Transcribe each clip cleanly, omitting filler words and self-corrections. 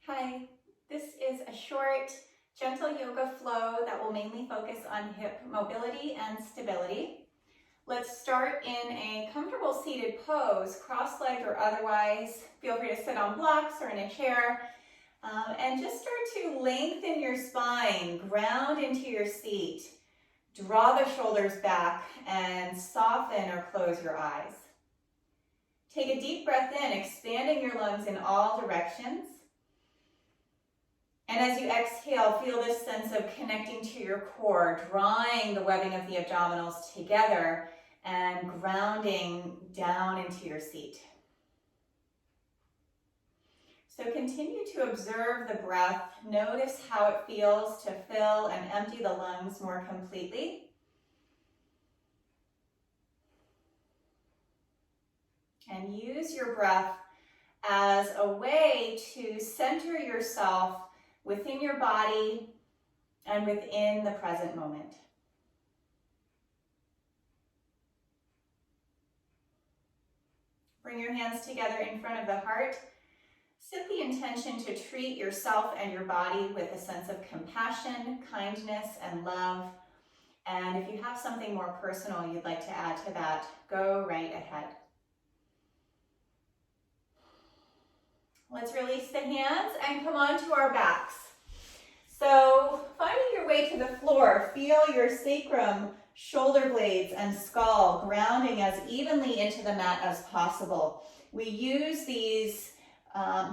Hi, this is a short, gentle yoga flow that will mainly focus on hip mobility and stability. Let's start in a comfortable seated pose, cross-legged or otherwise. Feel free to sit on blocks or in a chair. And just start to lengthen your spine, ground into your seat. Draw the shoulders back and soften or close your eyes. Take a deep breath in, expanding your lungs in all directions. And as you exhale, feel this sense of connecting to your core, drawing the webbing of the abdominals together and grounding down into your seat. So continue to observe the breath. Notice how it feels to fill and empty the lungs more completely. And use your breath as a way to center yourself within your body and within the present moment. Bring your hands together in front of the heart. Set the intention to treat yourself and your body with a sense of compassion, kindness, and love. And if you have something more personal you'd like to add to that, go right ahead. Let's release the hands and come onto our backs. So finding your way to the floor, feel your sacrum, shoulder blades, and skull grounding as evenly into the mat as possible. We use these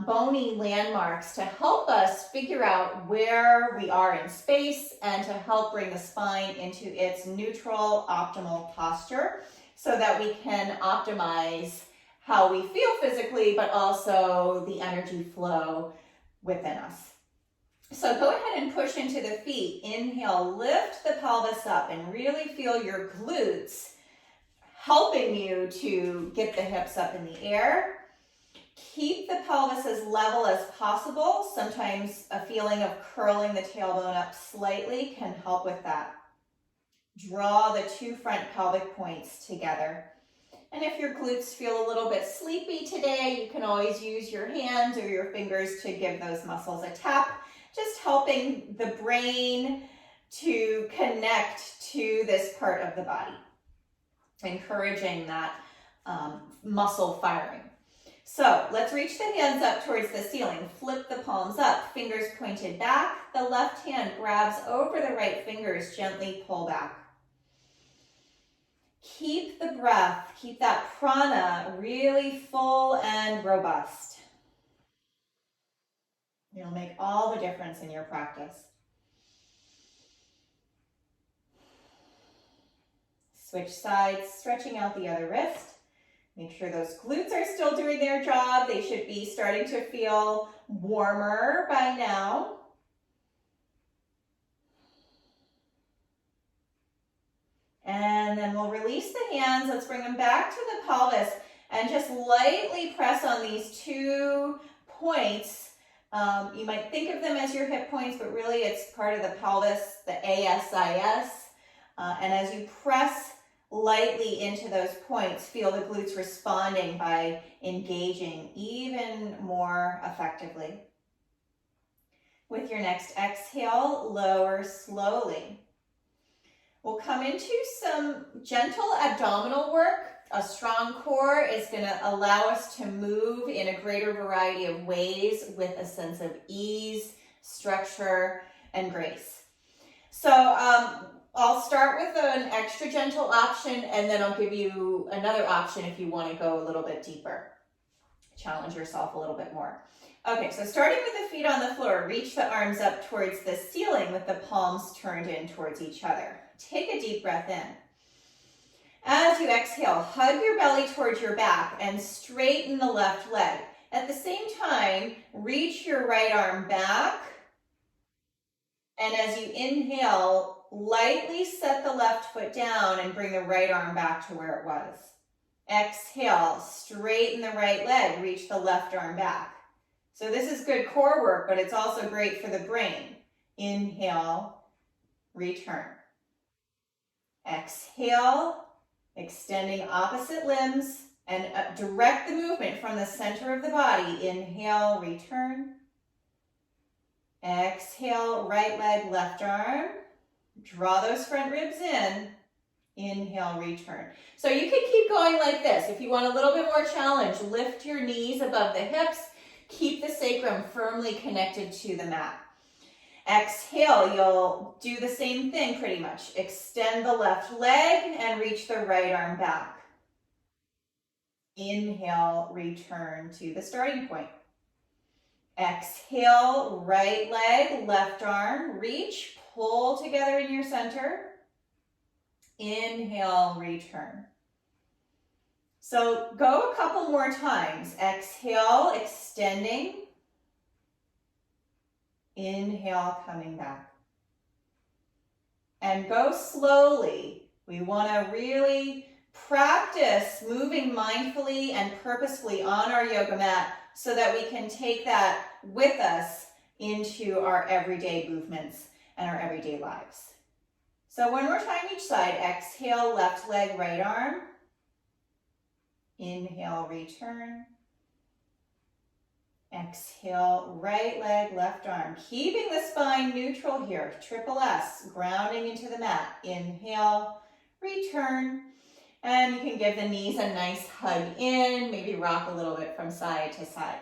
bony landmarks to help us figure out where we are in space and to help bring the spine into its neutral, optimal posture so that we can optimize how we feel physically, but also the energy flow within us. So go ahead and push into the feet. Inhale, lift the pelvis up and really feel your glutes helping you to get the hips up in the air. Keep the pelvis as level as possible. Sometimes a feeling of curling the tailbone up slightly can help with that. Draw the two front pelvic points together. And if your glutes feel a little bit sleepy today, you can always use your hands or your fingers to give those muscles a tap, just helping the brain to connect to this part of the body, encouraging that muscle firing. So let's reach the hands up towards the ceiling. Flip the palms up, fingers pointed back. The left hand grabs over the right fingers, gently pull back. Keep the breath, keep that prana really full and robust. It'll make all the difference in your practice. Switch sides, stretching out the other wrist. Make sure those glutes are still doing their job. They should be starting to feel warmer by now. And then we'll release the hands. Let's bring them back to the pelvis and just lightly press on these 2 points. You might think of them as your hip points, but really it's part of the pelvis, the ASIS. And as you press lightly into those points, feel the glutes responding by engaging even more effectively. With your next exhale, lower slowly. We'll come into some gentle abdominal work. A strong core is going to allow us to move in a greater variety of ways with a sense of ease, structure, and grace. So I'll start with an extra gentle option, and then I'll give you another option if you want to go a little bit deeper. Challenge yourself a little bit more. Okay, so starting with the feet on the floor, reach the arms up towards the ceiling with the palms turned in towards each other. Take a deep breath in. As you exhale, hug your belly towards your back and straighten the left leg. At the same time, reach your right arm back. And as you inhale, lightly set the left foot down and bring the right arm back to where it was. Exhale, straighten the right leg, reach the left arm back. So this is good core work, but it's also great for the brain. Inhale, return. Exhale, extending opposite limbs and direct the movement from the center of the body. Inhale, return. Exhale, right leg, left arm. Draw those front ribs in. Inhale, return. So you can keep going like this. If you want a little bit more challenge, lift your knees above the hips. Keep the sacrum firmly connected to the mat. Exhale, you'll do the same thing pretty much. Extend the left leg and reach the right arm back. Inhale, return to the starting point. Exhale, right leg, left arm, reach, pull together in your center. Inhale, return. So go a couple more times. Exhale, extending. Inhale, coming back. And go slowly. We want to really practice moving mindfully and purposefully on our yoga mat so that we can take that with us into our everyday movements and our everyday lives. So one more time each side. Exhale, left leg, right arm. Inhale, return. Exhale, right leg, left arm. Keeping the spine neutral here. Triple S, grounding into the mat. Inhale, return. And you can give the knees a nice hug in, maybe rock a little bit from side to side.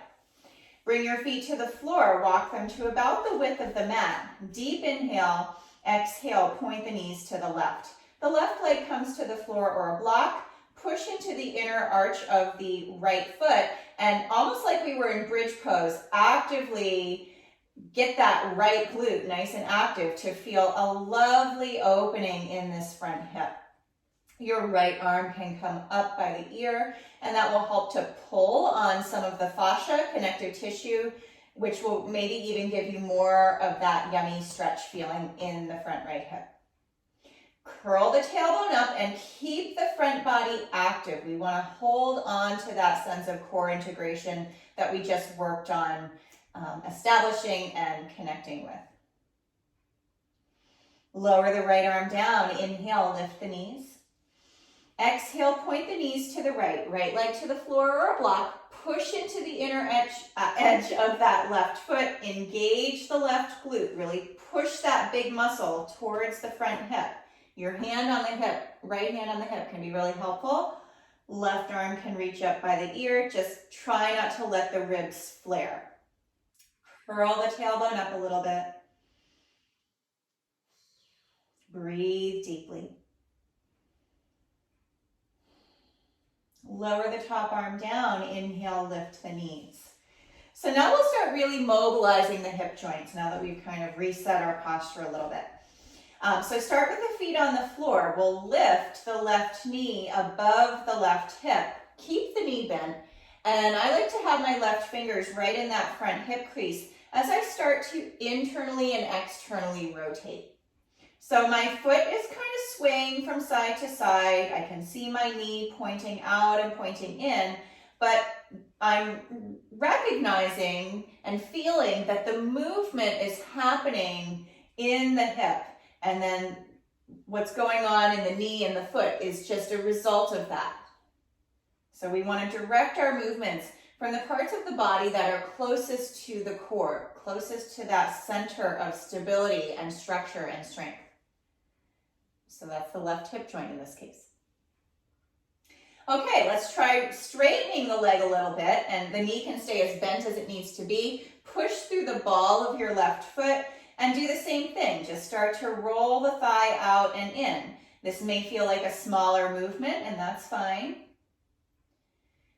Bring your feet to the floor, walk them to about the width of the mat. Deep inhale, exhale, point the knees to the left. The left leg comes to the floor or a block. Push into the inner arch of the right foot, and almost like we were in bridge pose, actively get that right glute nice and active to feel a lovely opening in this front hip. Your right arm can come up by the ear, and that will help to pull on some of the fascia, connective tissue, which will maybe even give you more of that yummy stretch feeling in the front right hip. Curl the tailbone up and keep the front body active. We want to hold on to that sense of core integration that we just worked on establishing and connecting with. Lower the right arm down. Inhale, lift the knees. Exhale, point the knees to the right. Right leg to the floor or a block. Push into the inner edge of that left foot. Engage the left glute. Really push that big muscle towards the front hip. Your hand on the hip, right hand on the hip can be really helpful. Left arm can reach up by the ear. Just try not to let the ribs flare. Curl the tailbone up a little bit. Breathe deeply. Lower the top arm down. Inhale, lift the knees. So now we'll start really mobilizing the hip joints now that we've kind of reset our posture a little bit. So start with the feet on the floor. We'll lift the left knee above the left hip. Keep the knee bent. And I like to have my left fingers right in that front hip crease as I start to internally and externally rotate. So my foot is kind of swaying from side to side. I can see my knee pointing out and pointing in, but I'm recognizing and feeling that the movement is happening in the hip. And then what's going on in the knee and the foot is just a result of that. So we want to direct our movements from the parts of the body that are closest to the core, closest to that center of stability and structure and strength. So that's the left hip joint in this case. Okay, let's try straightening the leg a little bit, and the knee can stay as bent as it needs to be. Push through the ball of your left foot. And do the same thing, just start to roll the thigh out and in. This may feel like a smaller movement, and that's fine.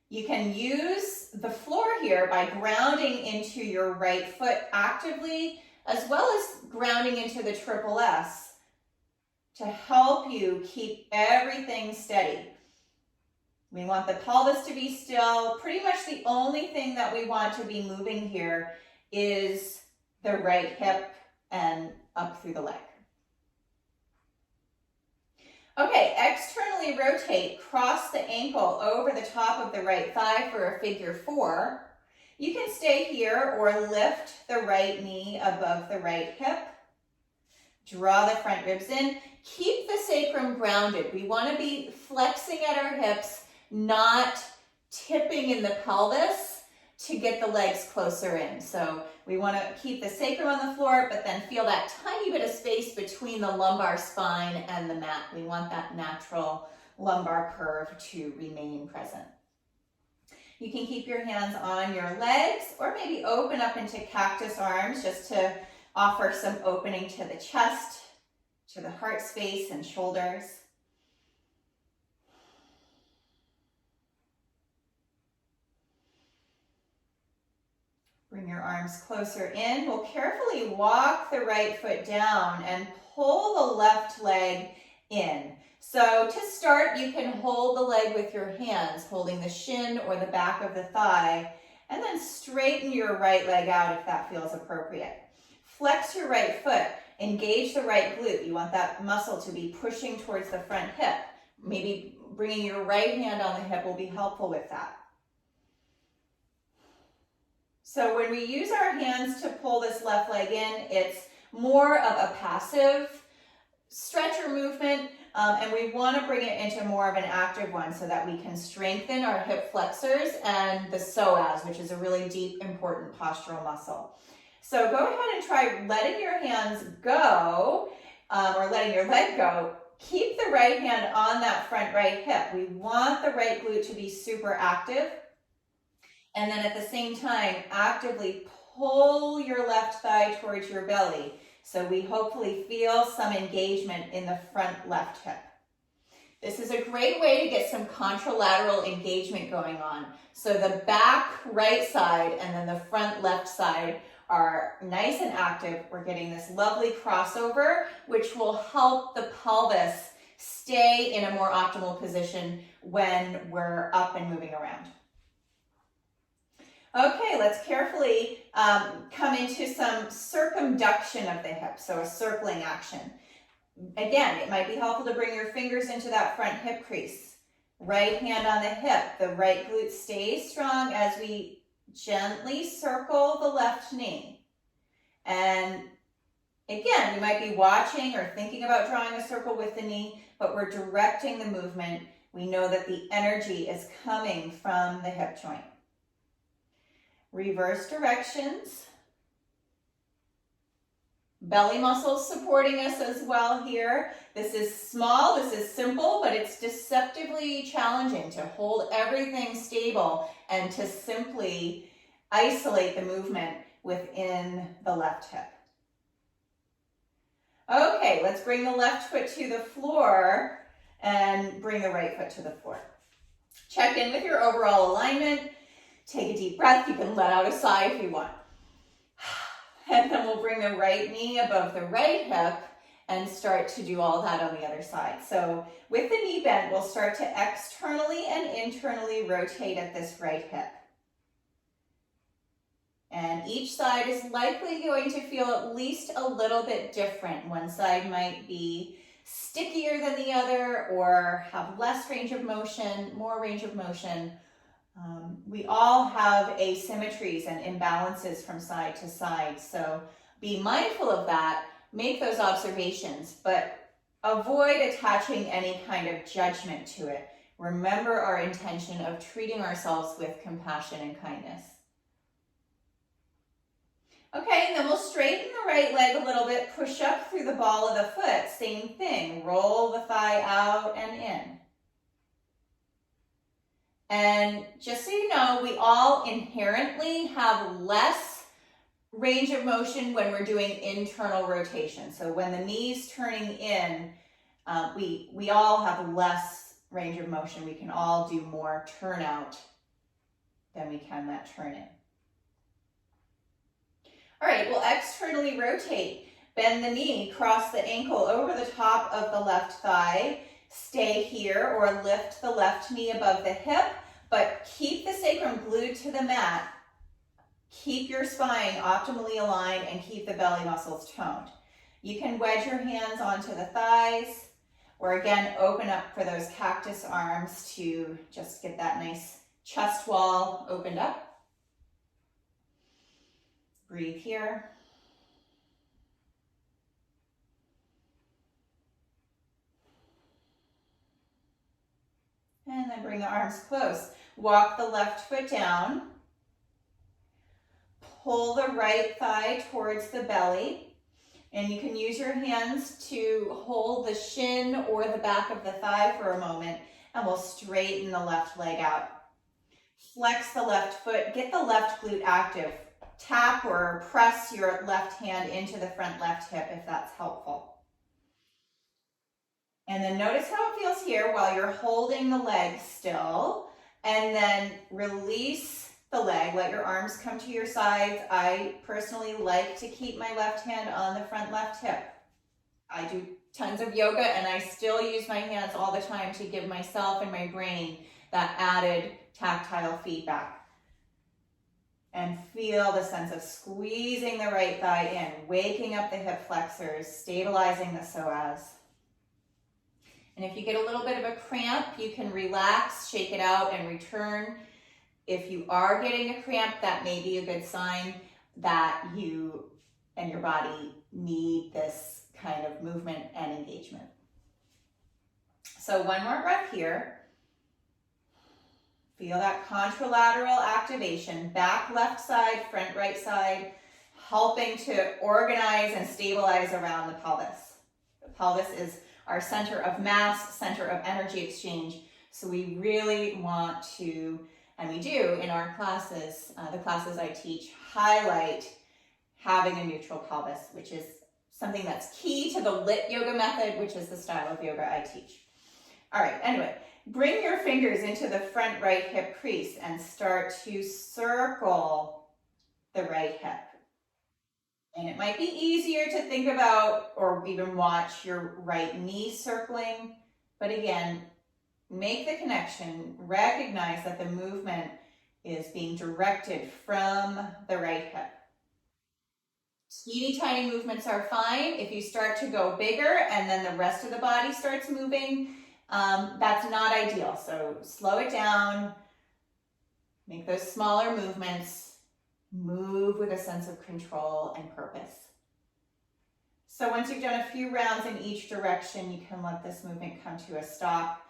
You can use the floor here by grounding into your right foot actively, as well as grounding into the triple S to help you keep everything steady. We want the pelvis to be still. Pretty much the only thing that we want to be moving here is the right hip and up through the leg. Okay, externally rotate, cross the ankle over the top of the right thigh for a figure 4. You can stay here or lift the right knee above the right hip. Draw the front ribs in. Keep the sacrum grounded. We want to be flexing at our hips, not tipping in the pelvis to get the legs closer in. So we want to keep the sacrum on the floor, but then feel that tiny bit of space between the lumbar spine and the mat. We want that natural lumbar curve to remain present. You can keep your hands on your legs or maybe open up into cactus arms just to offer some opening to the chest, to the heart space and shoulders. Bring your arms closer in. We'll carefully walk the right foot down and pull the left leg in. So to start, you can hold the leg with your hands, holding the shin or the back of the thigh, and then straighten your right leg out if that feels appropriate. Flex your right foot, engage the right glute. You want that muscle to be pushing towards the front hip. Maybe bringing your right hand on the hip will be helpful with that. So when we use our hands to pull this left leg in, it's more of a passive stretch or movement, and we want to bring it into more of an active one so that we can strengthen our hip flexors and the psoas, which is a really deep, important postural muscle. So go ahead and try letting your hands go, or letting your leg go. Keep the right hand on that front right hip. We want the right glute to be super active. And then at the same time, actively pull your left thigh towards your belly. So we hopefully feel some engagement in the front left hip. This is a great way to get some contralateral engagement going on. So the back right side and then the front left side are nice and active. We're getting this lovely crossover, which will help the pelvis stay in a more optimal position when we're up and moving around. Okay, let's carefully come into some circumduction of the hip, so a circling action. Again, it might be helpful to bring your fingers into that front hip crease. Right hand on the hip, the right glute stays strong as we gently circle the left knee. And again, we might be watching or thinking about drawing a circle with the knee, but we're directing the movement. We know that the energy is coming from the hip joint. Reverse directions. Belly muscles supporting us as well here. This is small, this is simple, but it's deceptively challenging to hold everything stable and to simply isolate the movement within the left hip. Okay, let's bring the left foot to the floor and bring the right foot to the floor. Check in with your overall alignment. Take a deep breath. You can let out a sigh if you want. And then we'll bring the right knee above the right hip and start to do all that on the other side. So with the knee bent, we'll start to externally and internally rotate at this right hip. And each side is likely going to feel at least a little bit different. One side might be stickier than the other or have less range of motion, more range of motion. We all have asymmetries and imbalances from side to side, so be mindful of that, make those observations, but avoid attaching any kind of judgment to it. Remember our intention of treating ourselves with compassion and kindness. Okay, and then we'll straighten the right leg a little bit, push up through the ball of the foot, same thing, roll the thigh out and in. And just so you know, we all inherently have less range of motion when we're doing internal rotation. So when the knee's turning in, we all have less range of motion. We can all do more turnout than we can that turn in. All right, we'll externally rotate. Bend the knee, cross the ankle over the top of the left thigh. Stay here or lift the left knee above the hip, but keep the sacrum glued to the mat. Keep your spine optimally aligned and keep the belly muscles toned. You can wedge your hands onto the thighs or again, open up for those cactus arms to just get that nice chest wall opened up. Breathe here. And then bring the arms close. Walk the left foot down. pull the right thigh towards the belly. And you can use your hands to hold the shin or the back of the thigh for a moment, and we'll straighten the left leg out. Flex the left foot, get the left glute active. Tap or press your left hand into the front left hip if that's helpful. And then notice how it feels here while you're holding the leg still, and then release the leg, let your arms come to your sides. I personally like to keep my left hand on the front left hip. I do tons of yoga and I still use my hands all the time to give myself and my brain that added tactile feedback. And feel the sense of squeezing the right thigh in, waking up the hip flexors, stabilizing the psoas. And if you get a little bit of a cramp, you can relax, shake it out, and return. If you are getting a cramp, that may be a good sign that you and your body need this kind of movement and engagement. So one more breath here. Feel that contralateral activation, back left side, front right side, helping to organize and stabilize around the pelvis. The pelvis is our center of mass, center of energy exchange. So we really want to, and we do in our classes, the classes I teach, highlight having a neutral pelvis, which is something that's key to the lit yoga method, which is the style of yoga I teach. All right, anyway, bring your fingers into the front right hip crease and start to circle the right hip. And it might be easier to think about or even watch your right knee circling, but again, make the connection, recognize that the movement is being directed from the right hip. Teeny tiny movements are fine. If you start to go bigger and then the rest of the body starts moving, that's not ideal. So slow it down, make those smaller movements, move with a sense of control and purpose. So once you've done a few rounds in each direction, you can let this movement come to a stop.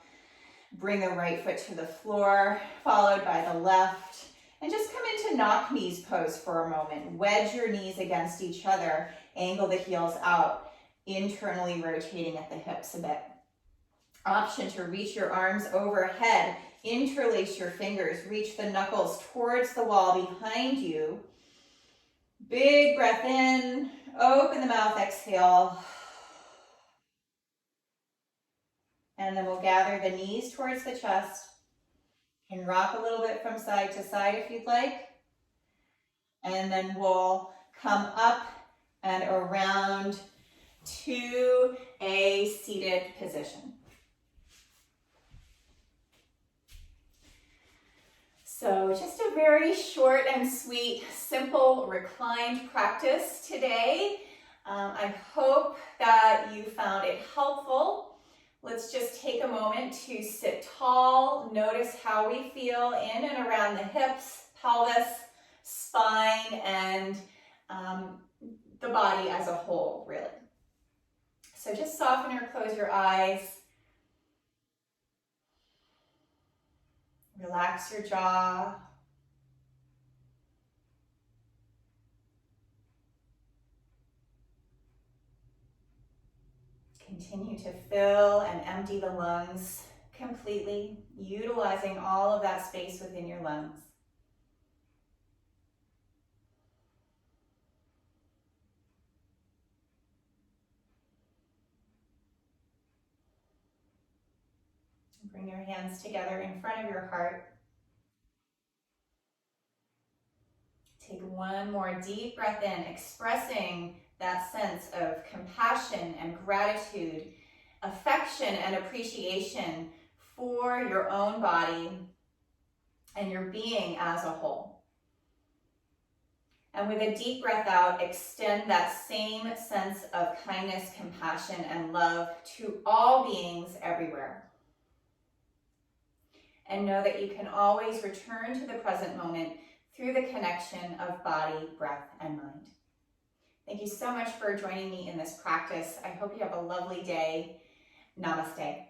Bring the right foot to the floor, followed by the left, and just come into knock knees pose for a moment. Wedge your knees against each other, angle the heels out, internally rotating at the hips a bit. Option to reach your arms overhead, interlace your fingers, reach the knuckles towards the wall behind you. Big breath in, open the mouth, exhale. And then we'll gather the knees towards the chest and rock a little bit from side to side if you'd like. And then we'll come up and around to a seated position. So just a very short and sweet, simple reclined practice today. I hope that you found it helpful. Let's just take a moment to sit tall. Notice how we feel in and around the hips, pelvis, spine, and the body as a whole, really. So just soften or close your eyes. Relax your jaw. Continue to fill and empty the lungs completely, utilizing all of that space within your lungs. Bring your hands together in front of your heart. Take one more deep breath in, expressing that sense of compassion and gratitude, affection and appreciation for your own body and your being as a whole. And with a deep breath out, extend that same sense of kindness, compassion, and love to all beings everywhere. And know that you can always return to the present moment through the connection of body, breath, and mind. Thank you so much for joining me in this practice. I hope you have a lovely day. Namaste.